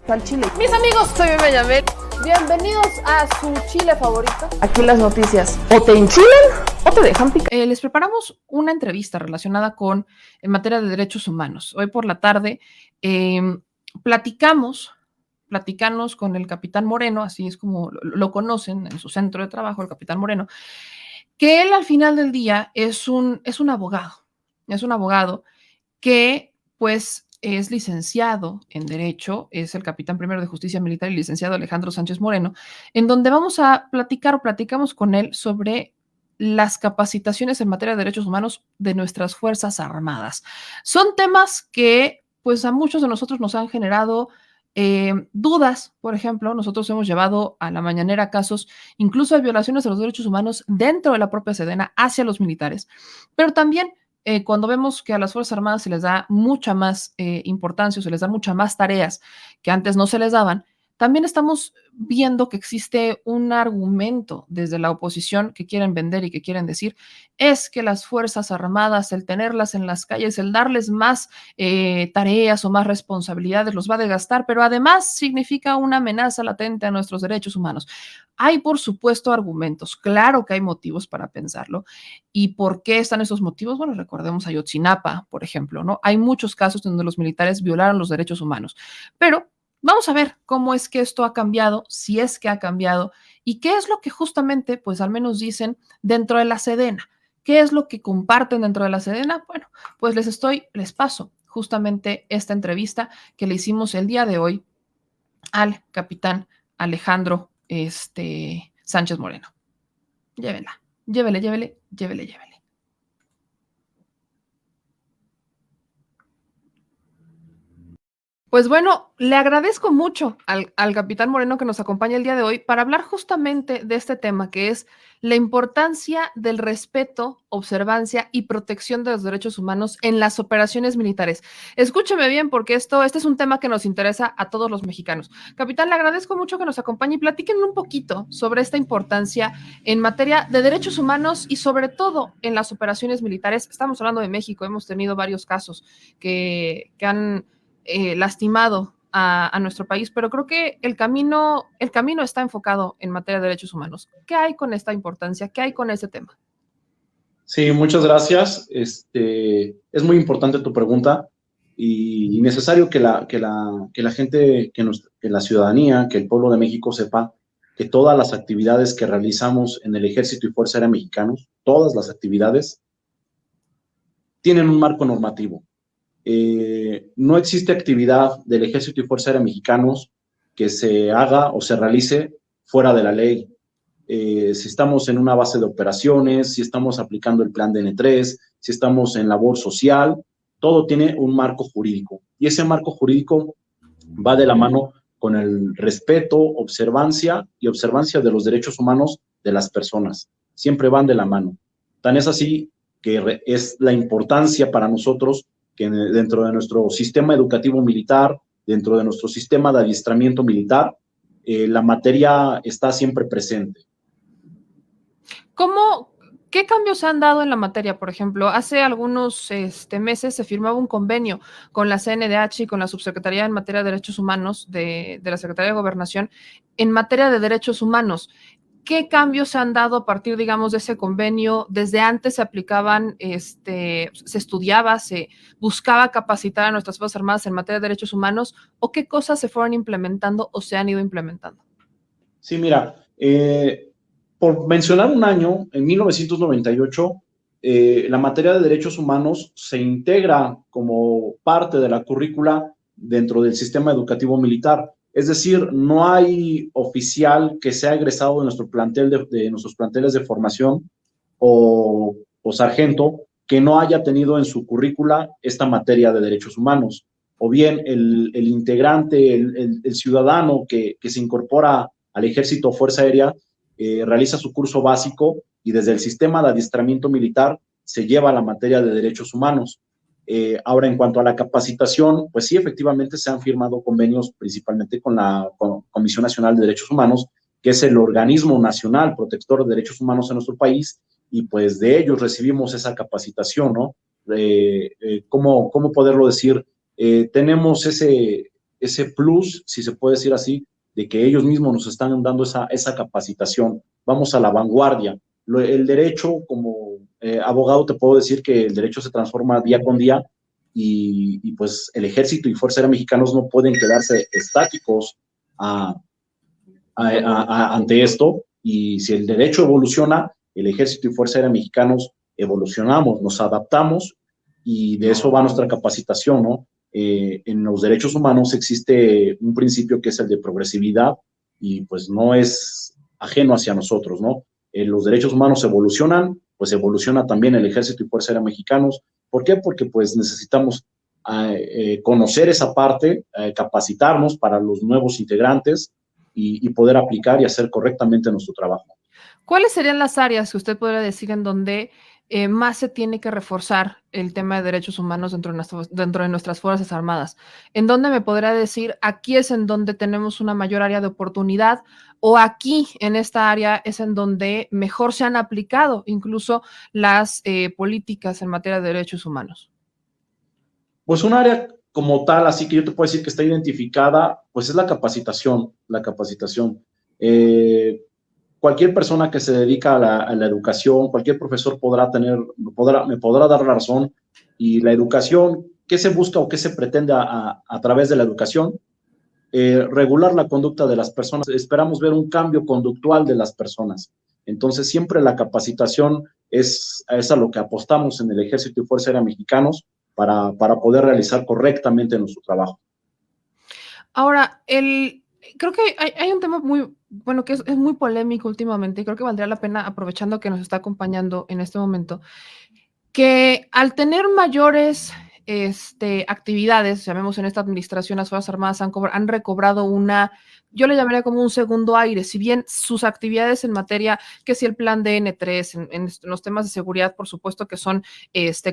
Al chile. Mis amigos, soy Bebe Yamel. Bienvenidos a su chile favorito. Aquí las noticias o te enchilan o te dejan picar. Les preparamos una entrevista relacionada con en materia de derechos humanos. Hoy por la tarde platicamos con el capitán Moreno, así es como lo conocen en su centro de trabajo, el capitán Moreno, que él al final del día es un abogado que pues es licenciado en Derecho, es el capitán primero de Justicia Militar y licenciado Alejandro Sánchez Moreno, en donde vamos a platicamos con él sobre las capacitaciones en materia de derechos humanos de nuestras Fuerzas Armadas. Son temas que pues a muchos de nosotros nos han generado dudas. Por ejemplo, nosotros hemos llevado a la mañanera casos incluso de violaciones de los derechos humanos dentro de la propia Sedena hacia los militares, pero también cuando vemos que a las Fuerzas Armadas se les da mucha más importancia o se les dan muchas más tareas que antes no se les daban, también estamos viendo que existe un argumento desde la oposición que quieren vender y que quieren decir, es que las Fuerzas Armadas, el tenerlas en las calles, el darles más tareas o más responsabilidades, los va a desgastar, pero además significa una amenaza latente a nuestros derechos humanos. Hay, por supuesto, argumentos, claro que hay motivos para pensarlo. ¿Y por qué están esos motivos? Bueno, recordemos a Ayotzinapa, por ejemplo, ¿no? Hay muchos casos donde los militares violaron los derechos humanos, pero vamos a ver cómo es que esto ha cambiado, si es que ha cambiado, y qué es lo que justamente, pues al menos dicen dentro de la Sedena. ¿Qué es lo que comparten dentro de la Sedena? Bueno, pues les paso justamente esta entrevista que le hicimos el día de hoy al capitán Alejandro Sánchez Moreno. Llévela, llévele. Pues bueno, le agradezco mucho al capitán Moreno que nos acompaña el día de hoy para hablar justamente de este tema, que es la importancia del respeto, observancia y protección de los derechos humanos en las operaciones militares. Escúcheme bien, porque este es un tema que nos interesa a todos los mexicanos. Capitán, le agradezco mucho que nos acompañe y platíquenme un poquito sobre esta importancia en materia de derechos humanos y sobre todo en las operaciones militares. Estamos hablando de México, hemos tenido varios casos que han lastimado a nuestro país, pero creo que el camino está enfocado en materia de derechos humanos. ¿Qué hay con esta importancia? ¿Qué hay con ese tema? Sí, muchas gracias. Es muy importante tu pregunta y necesario que la gente, que la ciudadanía, que el pueblo de México sepa que todas las actividades que realizamos en el Ejército y Fuerza Aérea Mexicanos, todas las actividades, tienen un marco normativo. No existe actividad del Ejército y Fuerza Aérea Mexicanos que se haga o se realice fuera de la ley. Si estamos en una base de operaciones, si estamos aplicando el plan DN3, si estamos en labor social, todo tiene un marco jurídico. Y ese marco jurídico va de la mano con el respeto, observancia de los derechos humanos de las personas. Siempre van de la mano. Tan es así que es la importancia para nosotros que dentro de nuestro sistema educativo militar, dentro de nuestro sistema de adiestramiento militar, la materia está siempre presente. ¿Qué cambios se han dado en la materia? Por ejemplo, hace algunos meses se firmaba un convenio con la CNDH y con la Subsecretaría en materia de Derechos Humanos de la Secretaría de Gobernación en materia de derechos humanos. ¿Qué cambios se han dado a partir, digamos, de ese convenio? Desde antes se aplicaban, se estudiaba, se buscaba capacitar a nuestras Fuerzas Armadas en materia de derechos humanos, ¿o qué cosas se fueron implementando o se han ido implementando? Sí, mira, por mencionar un año, en 1998, la materia de derechos humanos se integra como parte de la currícula dentro del sistema educativo militar. Es decir, no hay oficial que sea egresado de nuestro plantel de nuestros planteles de formación o sargento que no haya tenido en su currícula esta materia de derechos humanos. O bien el integrante, el ciudadano que se incorpora al Ejército o Fuerza Aérea, realiza su curso básico y desde el sistema de adiestramiento militar se lleva la materia de derechos humanos. Ahora, en cuanto a la capacitación, pues sí, efectivamente se han firmado convenios principalmente con la Comisión Nacional de Derechos Humanos, que es el organismo nacional protector de derechos humanos en nuestro país, y pues de ellos recibimos esa capacitación, ¿no? ¿Cómo poderlo decir? Tenemos ese plus, si se puede decir así, de que ellos mismos nos están dando esa capacitación. Vamos a la vanguardia. El derecho, como abogado, te puedo decir que el derecho se transforma día con día y pues el Ejército y Fuerza Aérea Mexicanos no pueden quedarse estáticos ante esto, y si el derecho evoluciona, el Ejército y Fuerza Aérea Mexicanos evolucionamos, nos adaptamos, y de eso va nuestra capacitación, ¿no? En los derechos humanos existe un principio que es el de progresividad, y pues no es ajeno hacia nosotros, ¿no? Los derechos humanos evolucionan, pues evoluciona también el Ejército y Fuerza Aérea Mexicanos. ¿Por qué? Porque pues necesitamos conocer esa parte, capacitarnos para los nuevos integrantes y poder aplicar y hacer correctamente nuestro trabajo. ¿Cuáles serían las áreas que usted podría decir en donde más se tiene que reforzar el tema de derechos humanos dentro de nuestras Fuerzas Armadas? ¿En dónde me podría decir, aquí es en donde tenemos una mayor área de oportunidad, o aquí en esta área es en donde mejor se han aplicado incluso las políticas en materia de derechos humanos? Pues un área como tal, así que yo te puedo decir que está identificada, pues es la capacitación, la capacitación. Cualquier persona que se dedica a la educación, cualquier profesor me podrá dar la razón, y la educación, ¿qué se busca o qué se pretende a través de la educación? Regular la conducta de las personas. Esperamos ver un cambio conductual de las personas. Entonces, siempre la capacitación es a lo que apostamos en el Ejército y Fuerza Aérea Mexicanos para poder realizar correctamente nuestro trabajo. Ahora, creo que hay un tema muy, bueno, que es muy polémico últimamente, y creo que valdría la pena, aprovechando que nos está acompañando en este momento, que al tener mayores actividades, llamemos en esta administración, las Fuerzas Armadas han recobrado yo le llamaría como un segundo aire. Si bien sus actividades en materia, que si el plan DN3, en los temas de seguridad, por supuesto que son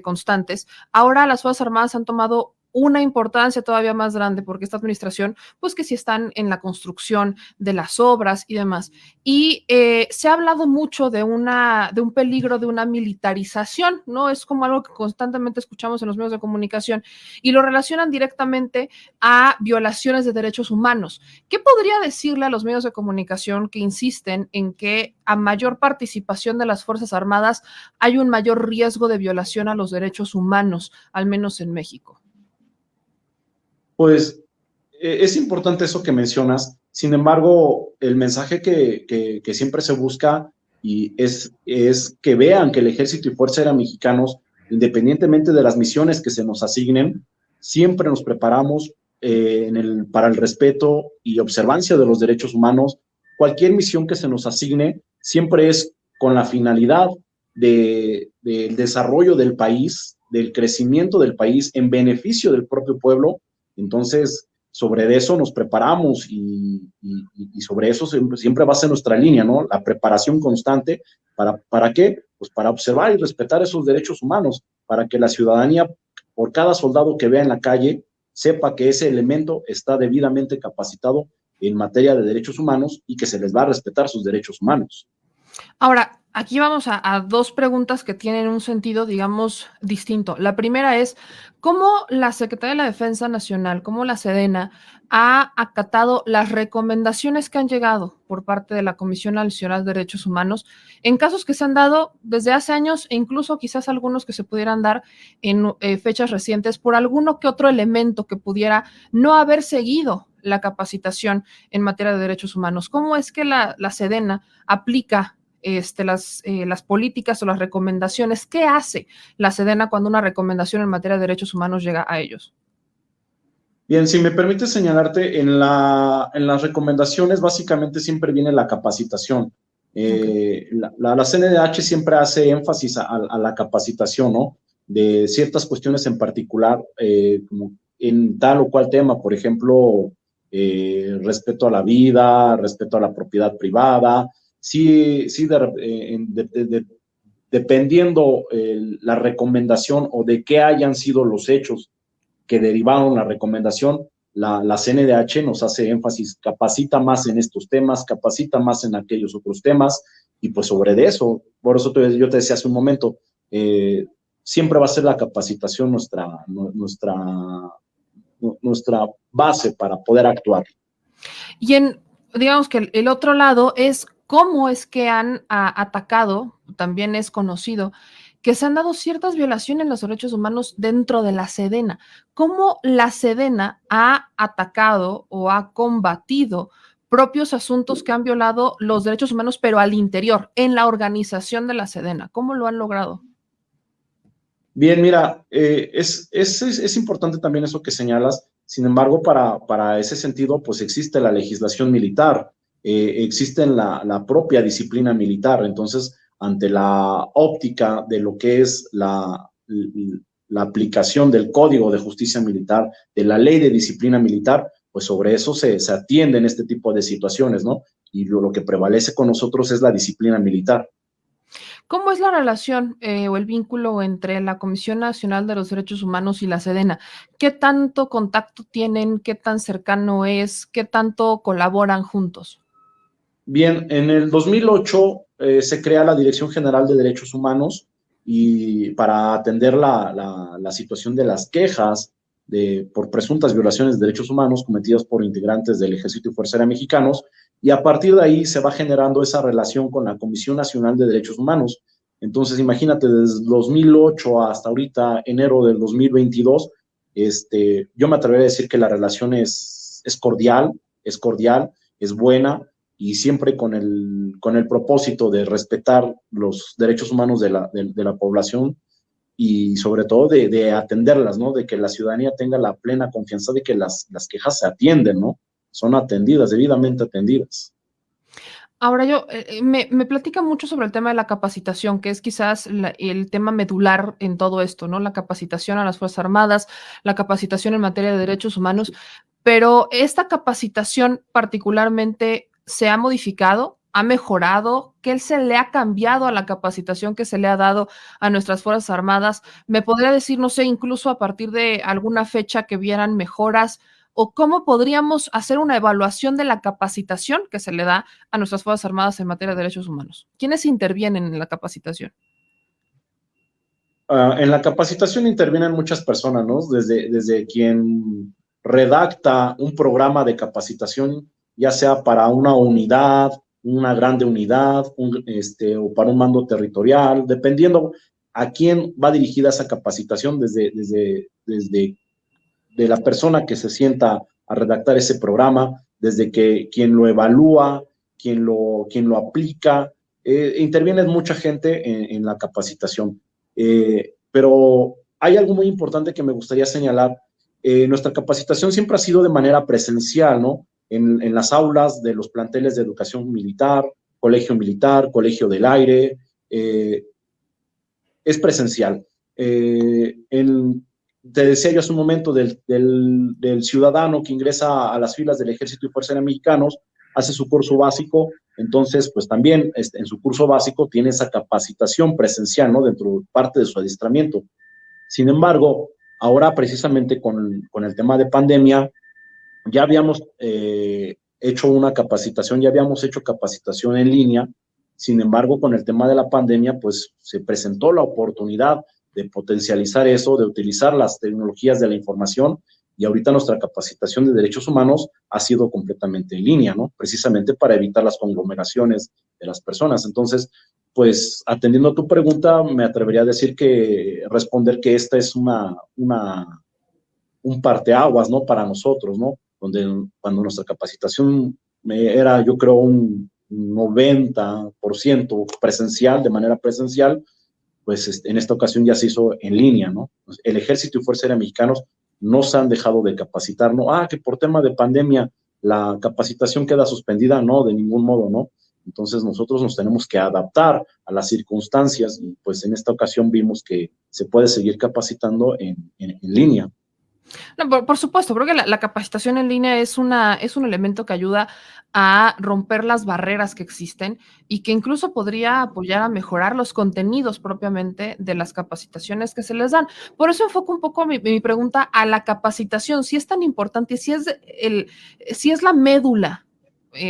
constantes, ahora las Fuerzas Armadas han tomado una importancia todavía más grande, porque esta administración, pues que sí están en la construcción de las obras y demás. Y se ha hablado mucho de un peligro de una militarización, ¿no? Es como algo que constantemente escuchamos en los medios de comunicación, y lo relacionan directamente a violaciones de derechos humanos. ¿Qué podría decirle a los medios de comunicación que insisten en que a mayor participación de las Fuerzas Armadas hay un mayor riesgo de violación a los derechos humanos, al menos en México? Pues es importante eso que mencionas. Sin embargo, el mensaje que siempre se busca y es que vean que el Ejército y Fuerza Aérea Mexicanos, independientemente de las misiones que se nos asignen, siempre nos preparamos para el respeto y observancia de los derechos humanos. Cualquier misión que se nos asigne siempre es con la finalidad del desarrollo del país, del crecimiento del país en beneficio del propio pueblo. Entonces, sobre eso nos preparamos y sobre eso siempre va a ser nuestra línea, ¿no? La preparación constante. ¿Para qué? Pues para observar y respetar esos derechos humanos, para que la ciudadanía, por cada soldado que vea en la calle, sepa que ese elemento está debidamente capacitado en materia de derechos humanos y que se les va a respetar sus derechos humanos. Ahora, aquí vamos a dos preguntas que tienen un sentido, digamos, distinto. La primera es, ¿cómo la Secretaría de la Defensa Nacional, cómo la Sedena, ha acatado las recomendaciones que han llegado por parte de la Comisión Nacional de Derechos Humanos en casos que se han dado desde hace años, e incluso quizás algunos que se pudieran dar en fechas recientes, por alguno que otro elemento que pudiera no haber seguido la capacitación en materia de derechos humanos? ¿Cómo es que la Sedena aplica las políticas o las recomendaciones? ¿Qué hace la Sedena cuando una recomendación en materia de derechos humanos llega a ellos? Bien, si me permite señalarte, en las recomendaciones básicamente siempre viene la capacitación. Okay. La CNDH siempre hace énfasis a la capacitación, ¿no? De ciertas cuestiones en particular, como en tal o cual tema, por ejemplo, respeto a la vida, respeto a la propiedad privada. Sí, dependiendo la recomendación o de qué hayan sido los hechos que derivaron la recomendación, la CNDH nos hace énfasis, capacita más en estos temas, capacita más en aquellos otros temas, y pues sobre de eso, por eso yo te decía hace un momento, siempre va a ser la capacitación nuestra base para poder actuar. Y digamos que el otro lado es cómo es que han atacado, también es conocido, que se han dado ciertas violaciones en los derechos humanos dentro de la Sedena. ¿Cómo la Sedena ha atacado o ha combatido propios asuntos que han violado los derechos humanos, pero al interior, en la organización de la Sedena? ¿Cómo lo han logrado? Bien, mira, es importante también eso que señalas. Sin embargo, para ese sentido, pues existe la legislación militar, existe la propia disciplina militar. Entonces, ante la óptica de lo que es la aplicación del Código de Justicia Militar, de la Ley de Disciplina Militar, pues sobre eso se atienden este tipo de situaciones, ¿no? Y lo que prevalece con nosotros es la disciplina militar. ¿Cómo es la relación o el vínculo entre la Comisión Nacional de los Derechos Humanos y la Sedena? ¿Qué tanto contacto tienen? ¿Qué tan cercano es? ¿Qué tanto colaboran juntos? Bien, en el 2008 se crea la Dirección General de Derechos Humanos y para atender la situación de las quejas por presuntas violaciones de derechos humanos cometidas por integrantes del Ejército y Fuerza Aérea Mexicanos, y a partir de ahí se va generando esa relación con la Comisión Nacional de Derechos Humanos. Entonces, imagínate, desde 2008 hasta ahorita, enero del 2022, yo me atrevería a decir que la relación es cordial, es buena, y siempre con el propósito de respetar los derechos humanos de la población y sobre todo de atenderlas, ¿no? De que la ciudadanía tenga la plena confianza de que las quejas se atienden, ¿no? Son atendidas, debidamente atendidas. Ahora me platica mucho sobre el tema de la capacitación, que es quizás el tema medular en todo esto, ¿no? La capacitación a las Fuerzas Armadas, la capacitación en materia de derechos humanos, pero esta capacitación particularmente se ha modificado, ha mejorado. ¿Qué se le ha cambiado a la capacitación que se le ha dado a nuestras Fuerzas Armadas? ¿Me podría decir, no sé, incluso a partir de alguna fecha que vieran mejoras? ¿O cómo podríamos hacer una evaluación de la capacitación que se le da a nuestras Fuerzas Armadas en materia de derechos humanos? ¿Quiénes intervienen en la capacitación? En la capacitación intervienen muchas personas, ¿no? Desde quien redacta un programa de capacitación, ya sea para una unidad, una grande unidad, o para un mando territorial, dependiendo a quién va dirigida esa capacitación, desde de la persona que se sienta a redactar ese programa, desde que quien lo evalúa, quien lo aplica, interviene mucha gente en la capacitación. Pero hay algo muy importante que me gustaría señalar. Nuestra capacitación siempre ha sido de manera presencial, ¿no? En las aulas de los planteles de educación militar, colegio del aire, es presencial. Te decía yo hace un momento del ciudadano que ingresa a las filas del Ejército y Fuerza Aérea Mexicanos, hace su curso básico, entonces pues también en su curso básico tiene esa capacitación presencial, ¿no? Dentro de parte de su adiestramiento. Sin embargo, ahora precisamente con el tema de pandemia, ya habíamos hecho una capacitación, ya habíamos hecho capacitación en línea. Sin embargo, con el tema de la pandemia, pues se presentó la oportunidad de potencializar eso, de utilizar las tecnologías de la información, y ahorita nuestra capacitación de derechos humanos ha sido completamente en línea, ¿no? Precisamente para evitar las conglomeraciones de las personas. Entonces, pues atendiendo a tu pregunta, me atrevería a decir responder que esta es un parteaguas, ¿no? Para nosotros, ¿no? Cuando nuestra capacitación era, yo creo, un 90% presencial, de manera presencial, pues en esta ocasión ya se hizo en línea, ¿no? El Ejército y Fuerza Aérea Mexicanos no se han dejado de capacitar, ¿no? Que por tema de pandemia la capacitación queda suspendida, no, de ningún modo, ¿no? Entonces nosotros nos tenemos que adaptar a las circunstancias y pues en esta ocasión vimos que se puede seguir capacitando en línea. No, por supuesto, creo que la capacitación en línea es un elemento que ayuda a romper las barreras que existen y que incluso podría apoyar a mejorar los contenidos propiamente de las capacitaciones que se les dan. Por eso enfoco un poco mi pregunta a la capacitación, si es tan importante, si es la médula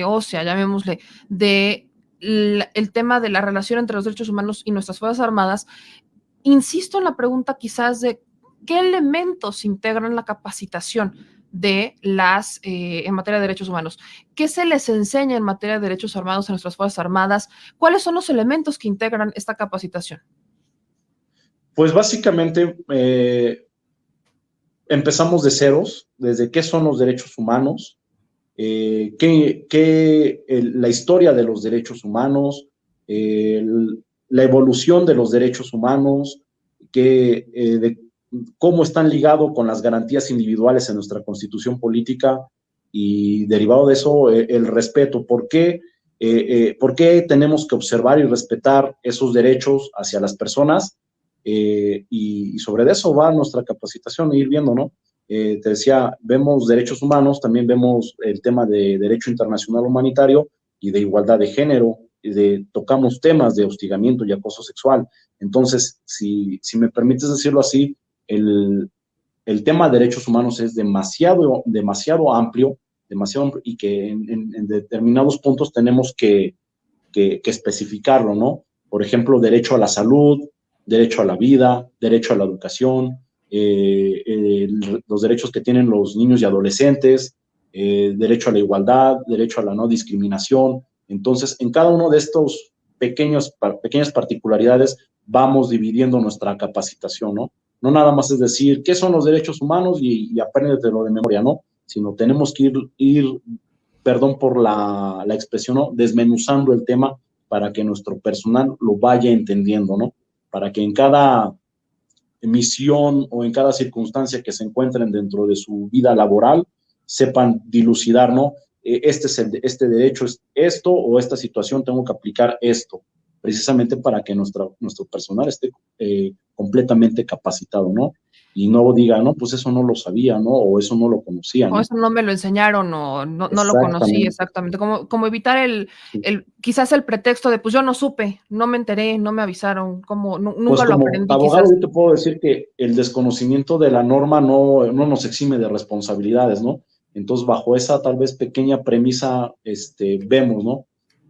ósea, llamémosle, de el tema de la relación entre los derechos humanos y nuestras Fuerzas Armadas. Insisto en la pregunta quizás de ¿qué elementos integran la capacitación de en materia de derechos humanos? ¿Qué se les enseña en materia de derechos armados en nuestras Fuerzas Armadas? ¿Cuáles son los elementos que integran esta capacitación? Pues básicamente empezamos de ceros, desde qué son los derechos humanos, la historia de los derechos humanos, la evolución de los derechos humanos, de cómo están ligados con las garantías individuales en nuestra Constitución política y derivado de eso, el respeto. ¿Por qué tenemos que observar y respetar esos derechos hacia las personas? Y sobre eso va nuestra capacitación, ir viendo, ¿no? Te decía, vemos derechos humanos, también vemos el tema de derecho internacional humanitario y de igualdad de género, tocamos temas de hostigamiento y acoso sexual. Entonces, si me permites decirlo así, el tema de derechos humanos es demasiado amplio, y que en determinados puntos tenemos que especificarlo, ¿no? Por ejemplo, derecho a la salud, derecho a la vida, derecho a la educación, los derechos que tienen los niños y adolescentes, derecho a la igualdad, derecho a la no discriminación. Entonces, en cada uno de estos pequeñas particularidades vamos dividiendo nuestra capacitación, ¿no? No nada más es decir, ¿qué son los derechos humanos? Y apréndetelo de memoria, ¿no? Sino tenemos que ir perdón por la expresión, ¿no? Desmenuzando el tema para que nuestro personal lo vaya entendiendo, ¿no? Para que en cada misión o en cada circunstancia que se encuentren dentro de su vida laboral sepan dilucidar, ¿no? Este derecho es esto, o esta situación tengo que aplicar esto, precisamente para que nuestro personal esté completamente capacitado, ¿no? Y no diga, no, pues eso no lo sabía, ¿no? O eso no lo conocía, ¿no? O eso no me lo enseñaron, o no lo conocí exactamente. Como evitar quizás el pretexto de, pues yo no supe, no me enteré, no me avisaron, nunca pues lo como aprendí. abogado, Quizás. yo te puedo decir que el desconocimiento de la norma no nos exime de responsabilidades, ¿no? Entonces, bajo esa tal vez pequeña premisa, vemos, ¿no?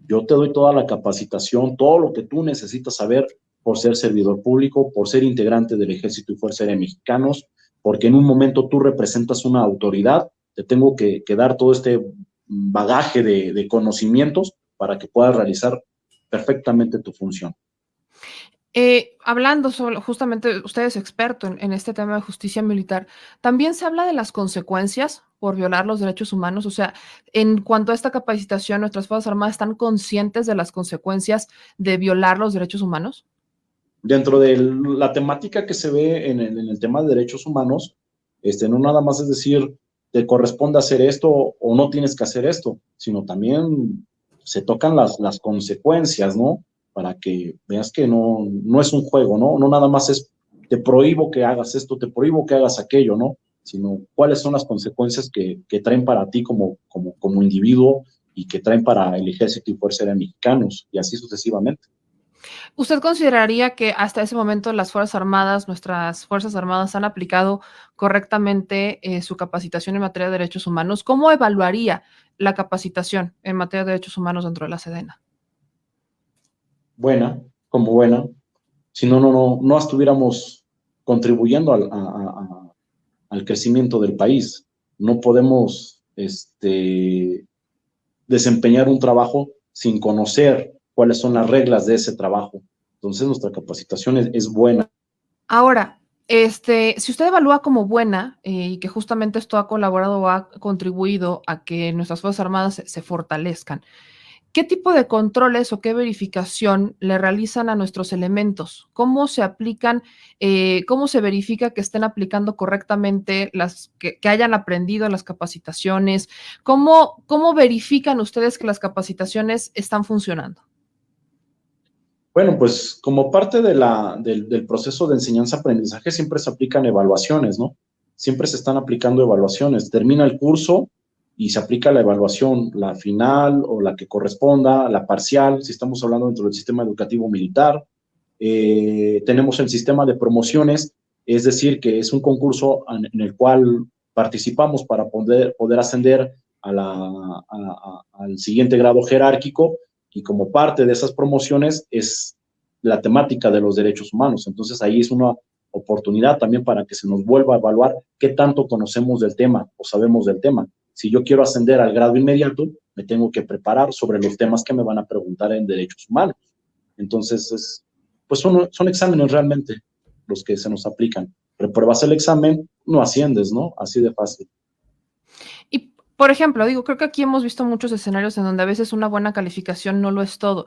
Yo te doy toda la capacitación, todo lo que tú necesitas saber por ser servidor público, por ser integrante del Ejército y Fuerza Aérea Mexicanos, porque en un momento tú representas una autoridad, te tengo que dar todo este bagaje de conocimientos para que puedas realizar perfectamente tu función. Hablando sobre, justamente, usted es experto en este tema de justicia militar, también se habla de las consecuencias por violar los derechos humanos. O sea, en cuanto a esta capacitación, ¿nuestras Fuerzas Armadas están conscientes de las consecuencias de violar los derechos humanos? Dentro de la temática que se ve en el tema de derechos humanos, no nada más es decir, te corresponde hacer esto o no tienes que hacer esto, sino también se tocan las consecuencias, ¿no? Para que veas que no es un juego, ¿no? No nada más es, te prohíbo que hagas esto, te prohíbo que hagas aquello, ¿no? Sino cuáles son las consecuencias que traen para ti como individuo y que traen para el Ejército y Fuerza Aérea Mexicanos, y así sucesivamente. ¿Usted consideraría que hasta ese momento las Fuerzas Armadas, nuestras Fuerzas Armadas, han aplicado correctamente su capacitación en materia de derechos humanos? ¿Cómo evaluaría la capacitación en materia de derechos humanos dentro de la Sedena? Buena, como buena. Si no estuviéramos contribuyendo al crecimiento del país. No podemos desempeñar un trabajo sin conocer cuáles son las reglas de ese trabajo. Entonces, nuestra capacitación es buena. Ahora, si usted evalúa como buena y que justamente esto ha colaborado o ha contribuido a que nuestras Fuerzas Armadas se fortalezcan, ¿qué tipo de controles o qué verificación le realizan a nuestros elementos? ¿Cómo se aplican, cómo se verifica que estén aplicando correctamente que hayan aprendido las capacitaciones? ¿Cómo verifican ustedes que las capacitaciones están funcionando? Bueno, pues como parte del proceso de enseñanza-aprendizaje siempre se aplican evaluaciones, ¿no? Siempre se están aplicando evaluaciones. Termina el curso y se aplica la evaluación, la final o la que corresponda, la parcial, si estamos hablando dentro del sistema educativo militar. Tenemos el sistema de promociones, es decir, que es un concurso en el cual participamos para poder ascender al siguiente grado jerárquico, y como parte de esas promociones es la temática de los derechos humanos. Entonces ahí es una oportunidad también para que se nos vuelva a evaluar qué tanto conocemos del tema o sabemos del tema. Si yo quiero ascender al grado inmediato, me tengo que preparar sobre los temas que me van a preguntar en derechos humanos. Entonces, pues son exámenes realmente los que se nos aplican. Repruebas el examen, no asciendes, ¿no? Así de fácil. Y, por ejemplo, digo, creo que aquí hemos visto muchos escenarios en donde a veces una buena calificación no lo es todo.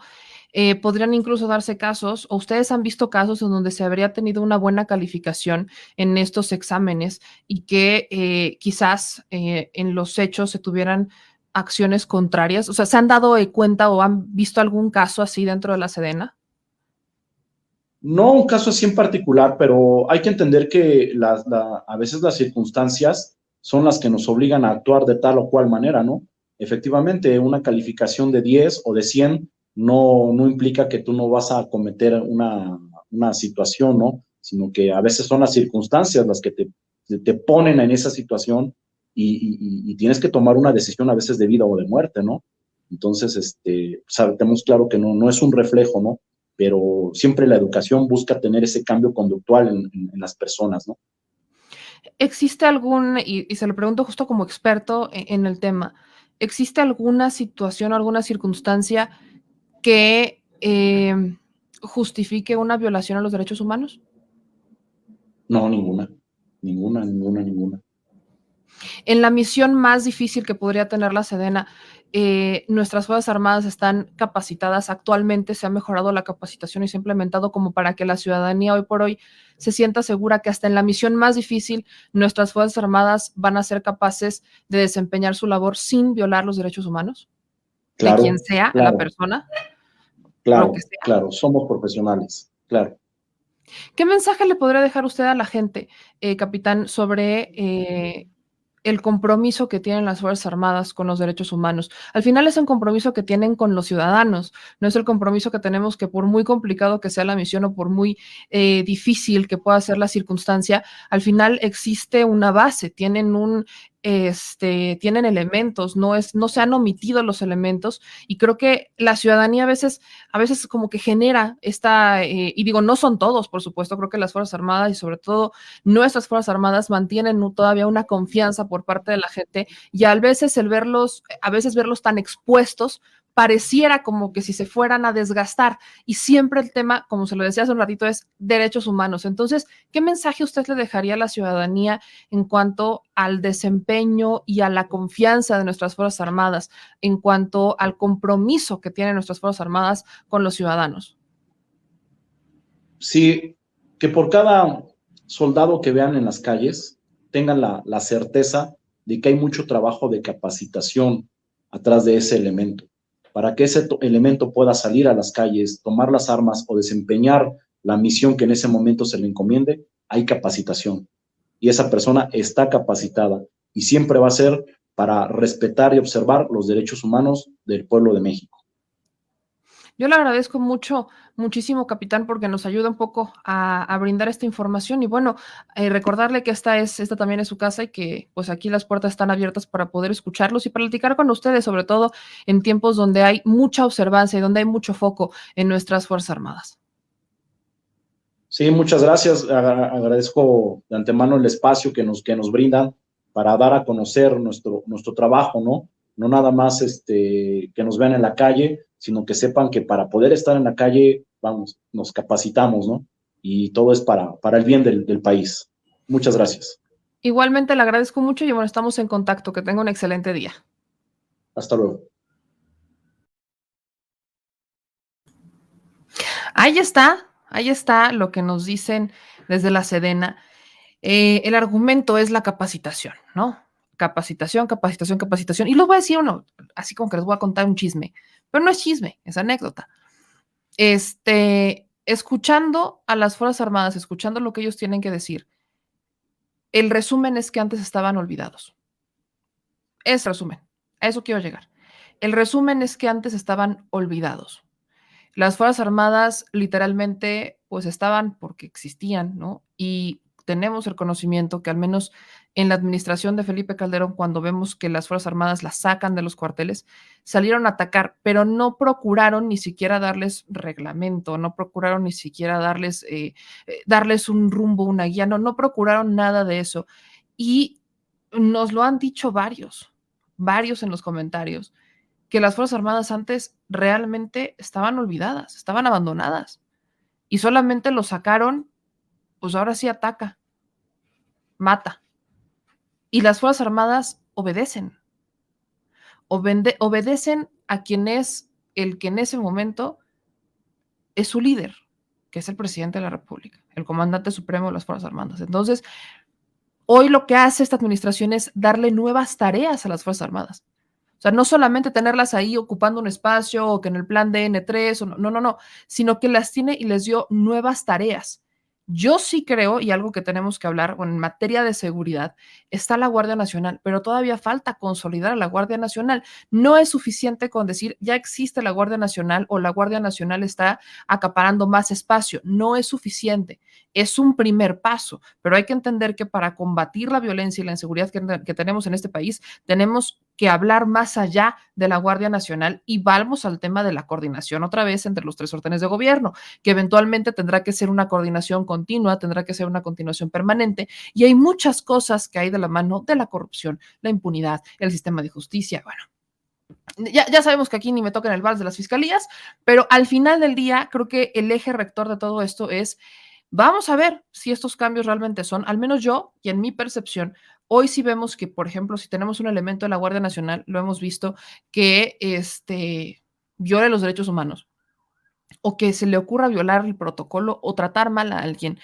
Podrían incluso darse casos, o ustedes han visto casos en donde se habría tenido una buena calificación en estos exámenes y que quizás en los hechos se tuvieran acciones contrarias. O sea, ¿se han dado cuenta o han visto algún caso así dentro de la Sedena? No un caso así en particular, pero hay que entender que a veces las circunstancias son las que nos obligan a actuar de tal o cual manera, ¿no? Efectivamente, una calificación de 10 o de 100 no implica que tú no vas a cometer una situación, ¿no? Sino que a veces son las circunstancias las que te ponen en esa situación y tienes que tomar una decisión a veces de vida o de muerte, ¿no? Entonces, tenemos claro que no es un reflejo, ¿no? Pero siempre la educación busca tener ese cambio conductual en las personas, ¿no? ¿Existe algún, y se lo pregunto justo como experto en el tema, ¿existe alguna situación o alguna circunstancia que justifique una violación a los derechos humanos? No, ninguna. En la misión más difícil que podría tener la Sedena, nuestras Fuerzas Armadas están capacitadas actualmente, se ha mejorado la capacitación y se ha implementado como para que la ciudadanía hoy por hoy se sienta segura que hasta en la misión más difícil nuestras Fuerzas Armadas van a ser capaces de desempeñar su labor sin violar los derechos humanos, de quien sea la persona, lo que sea. Claro, somos profesionales, claro. ¿Qué mensaje le podría dejar usted a la gente, capitán, sobre el compromiso que tienen las Fuerzas Armadas con los derechos humanos? Al final es un compromiso que tienen con los ciudadanos, no es el compromiso que tenemos que por muy complicado que sea la misión o por muy difícil que pueda ser la circunstancia, al final existe una base, tienen elementos, no se han omitido los elementos y creo que la ciudadanía a veces como que genera y digo, no son todos, por supuesto, creo que las Fuerzas Armadas y sobre todo nuestras Fuerzas Armadas mantienen todavía una confianza por parte de la gente y a veces verlos tan expuestos pareciera como que si se fueran a desgastar y siempre el tema, como se lo decía hace un ratito, es derechos humanos. Entonces, ¿qué mensaje usted le dejaría a la ciudadanía en cuanto al desempeño y a la confianza de nuestras Fuerzas Armadas, en cuanto al compromiso que tienen nuestras Fuerzas Armadas con los ciudadanos? Sí, que por cada soldado que vean en las calles tengan la certeza de que hay mucho trabajo de capacitación atrás de ese elemento, para que ese elemento pueda salir a las calles, tomar las armas o desempeñar la misión que en ese momento se le encomiende, hay capacitación. Y esa persona está capacitada y siempre va a ser para respetar y observar los derechos humanos del pueblo de México. Yo le agradezco muchísimo, capitán, porque nos ayuda un poco a brindar esta información y bueno, recordarle que esta también es su casa y que pues aquí las puertas están abiertas para poder escucharlos y para platicar con ustedes, sobre todo en tiempos donde hay mucha observancia y donde hay mucho foco en nuestras Fuerzas Armadas. Sí, muchas gracias. Agradezco de antemano el espacio que nos brindan para dar a conocer nuestro trabajo, ¿no? No nada más que nos vean en la calle, sino que sepan que para poder estar en la calle, vamos, nos capacitamos, ¿no? Y todo es para el bien del país. Muchas gracias. Igualmente le agradezco mucho y bueno, estamos en contacto. Que tenga un excelente día. Hasta luego. Ahí está lo que nos dicen desde la Sedena. El argumento es la capacitación, ¿no? Capacitación. Y les voy a decir así como que les voy a contar un chisme, pero no es chisme, es anécdota. Escuchando a las Fuerzas Armadas, escuchando lo que ellos tienen que decir, el resumen es que antes estaban olvidados. Es resumen, a eso quiero llegar. El resumen es que antes estaban olvidados. Las Fuerzas Armadas literalmente pues estaban porque existían, ¿no? Y tenemos el conocimiento que al menos en la administración de Felipe Calderón, cuando vemos que las Fuerzas Armadas las sacan de los cuarteles, salieron a atacar, pero no procuraron ni siquiera darles reglamento, no procuraron ni siquiera darles un rumbo, una guía, no procuraron nada de eso. Y nos lo han dicho varios en los comentarios, que las Fuerzas Armadas antes realmente estaban olvidadas, estaban abandonadas, y solamente lo sacaron, pues ahora sí ataca, mata. Y las Fuerzas Armadas obedecen a quien es el que en ese momento es su líder, que es el presidente de la República, el comandante supremo de las Fuerzas Armadas. Entonces, hoy lo que hace esta administración es darle nuevas tareas a las Fuerzas Armadas. O sea, no solamente tenerlas ahí ocupando un espacio o que en el plan de N3, o no, sino que las tiene y les dio nuevas tareas. Yo sí creo, y algo que tenemos que hablar, bueno, en materia de seguridad, está la Guardia Nacional, pero todavía falta consolidar a la Guardia Nacional. No es suficiente con decir, ya existe la Guardia Nacional o la Guardia Nacional está acaparando más espacio. No es suficiente. Es un primer paso, pero hay que entender que para combatir la violencia y la inseguridad que tenemos en este país, tenemos que hablar más allá de la Guardia Nacional y vamos al tema de la coordinación otra vez entre los tres órdenes de gobierno, que eventualmente tendrá que ser una coordinación continua, tendrá que ser una continuación permanente, y hay muchas cosas que hay de la mano de la corrupción, la impunidad, el sistema de justicia. Bueno, ya sabemos que aquí ni me tocan el vals de las fiscalías, pero al final del día creo que el eje rector de todo esto es: vamos a ver si estos cambios realmente son, al menos yo y en mi percepción, hoy sí vemos que, por ejemplo, si tenemos un elemento de la Guardia Nacional, lo hemos visto, que viole los derechos humanos, o que se le ocurra violar el protocolo o tratar mal a alguien,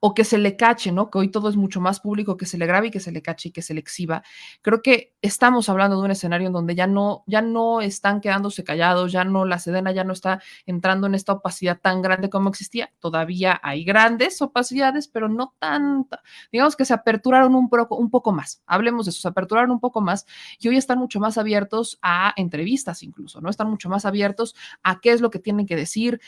o que se le cache, ¿no? Que hoy todo es mucho más público, que se le grabe y que se le cache y que se le exhiba. Creo que estamos hablando de un escenario en donde ya no están quedándose callados, la Sedena ya no está entrando en esta opacidad tan grande como existía. Todavía hay grandes opacidades, pero no tanta. Digamos que se aperturaron un poco más. Hablemos de eso, se aperturaron un poco más y hoy están mucho más abiertos a entrevistas incluso, ¿no? Están mucho más abiertos a qué es lo que tienen que decir,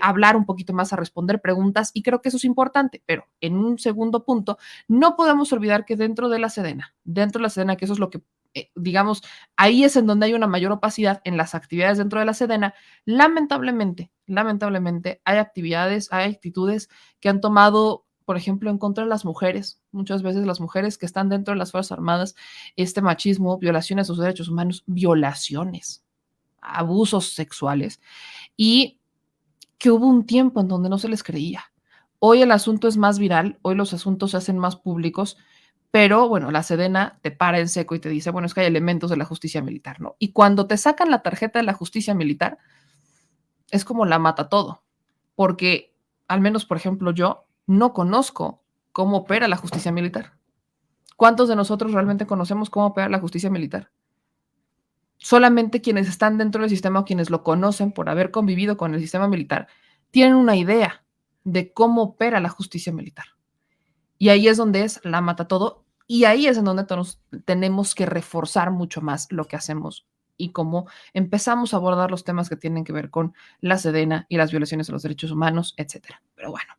hablar un poquito más, a responder preguntas, y creo que eso es importante. Pero en un segundo punto, no podemos olvidar que dentro de la Sedena, que eso es lo que, digamos, ahí es en donde hay una mayor opacidad en las actividades dentro de la Sedena. Lamentablemente, hay actitudes que han tomado, por ejemplo, en contra de las mujeres. Muchas veces las mujeres que están dentro de las Fuerzas Armadas, machismo, violaciones a sus derechos humanos, violaciones, abusos sexuales, y que hubo un tiempo en donde no se les creía. Hoy el asunto es más viral, hoy los asuntos se hacen más públicos, pero bueno, la Sedena te para en seco y te dice, bueno, es que hay elementos de la justicia militar, ¿no? Y cuando te sacan la tarjeta de la justicia militar, es como la mata todo, porque al menos, por ejemplo, yo no conozco cómo opera la justicia militar. ¿Cuántos de nosotros realmente conocemos cómo opera la justicia militar? Solamente quienes están dentro del sistema o quienes lo conocen por haber convivido con el sistema militar tienen una idea de cómo opera la justicia militar. Y ahí es donde es la mata todo, y ahí es en donde tenemos que reforzar mucho más lo que hacemos y cómo empezamos a abordar los temas que tienen que ver con la Sedena y las violaciones de los derechos humanos, etcétera. Pero bueno,